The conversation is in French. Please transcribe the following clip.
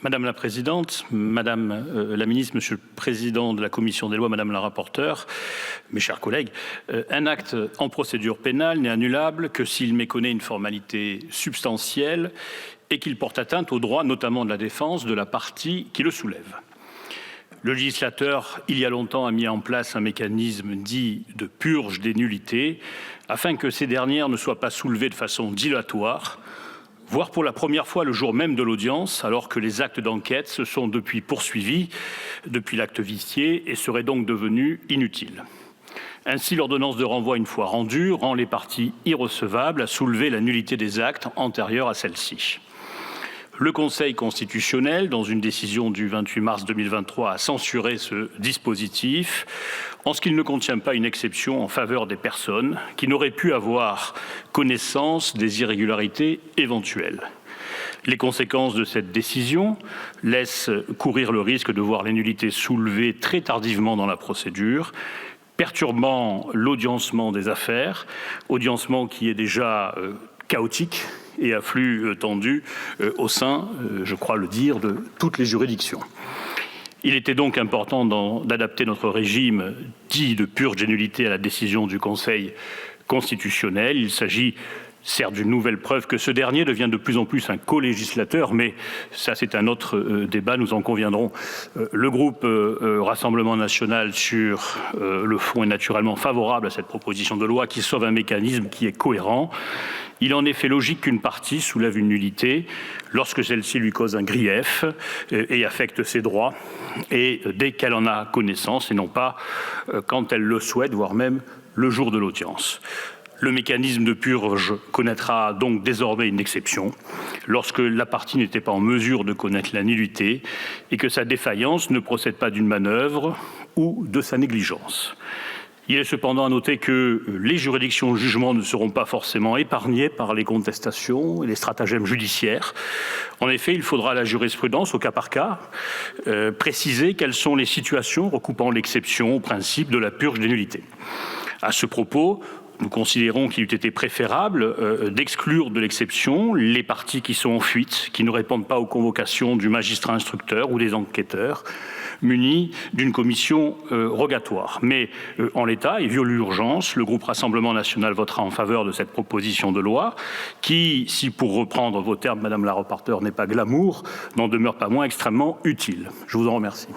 Madame la Présidente, Madame la Ministre, Monsieur le Président de la Commission des lois, Madame la rapporteure, mes chers collègues, un acte en procédure pénale n'est annulable que s'il méconnaît une formalité substantielle et qu'il porte atteinte aux droits, notamment de la défense, de la partie qui le soulève. Le législateur, il y a longtemps, a mis en place un mécanisme dit de purge des nullités afin que ces dernières ne soient pas soulevées de façon dilatoire, voire pour la première fois le jour même de l'audience, alors que les actes d'enquête se sont depuis poursuivis depuis l'acte vicié et seraient donc devenus inutiles. Ainsi, l'ordonnance de renvoi, une fois rendue, rend les parties irrecevables à soulever la nullité des actes antérieurs à celle-ci. Le Conseil constitutionnel, dans une décision du 28 mars 2023, a censuré ce dispositif en ce qu'il ne contient pas une exception en faveur des personnes qui n'auraient pu avoir connaissance des irrégularités éventuelles. Les conséquences de cette décision laissent courir le risque de voir les nullités soulevées très tardivement dans la procédure, perturbant l'audiencement des affaires, audiencement qui est déjà chaotique et à flux tendu au sein, je crois le dire, de toutes les juridictions. Il était donc important d'adapter notre régime dit de purge des nullités à la décision du Conseil constitutionnel. Il s'agit certes d'une nouvelle preuve que ce dernier devient de plus en plus un co-législateur, mais ça c'est un autre débat, nous en conviendrons. Le groupe Rassemblement national sur le fond est naturellement favorable à cette proposition de loi qui sauve un mécanisme qui est cohérent. Il est en effet logique qu'une partie soulève une nullité lorsque celle-ci lui cause un grief et affecte ses droits, et dès qu'elle en a connaissance, et non pas quand elle le souhaite, voire même le jour de l'audience. Le mécanisme de purge connaîtra donc désormais une exception lorsque la partie n'était pas en mesure de connaître la nullité et que sa défaillance ne procède pas d'une manœuvre ou de sa négligence. Il est cependant à noter que les juridictions de jugement ne seront pas forcément épargnées par les contestations et les stratagèmes judiciaires. En effet, il faudra à la jurisprudence, au cas par cas, préciser quelles sont les situations recoupant l'exception au principe de la purge des nullités. À ce propos, nous considérons qu'il eût été préférable d'exclure de l'exception les parties qui sont en fuite, qui ne répondent pas aux convocations du magistrat instructeur ou des enquêteurs, munis d'une commission rogatoire. Mais en l'état, et vu l'urgence, le groupe Rassemblement national votera en faveur de cette proposition de loi qui, si pour reprendre vos termes, Madame la rapporteure, n'est pas glamour, n'en demeure pas moins extrêmement utile. Je vous en remercie.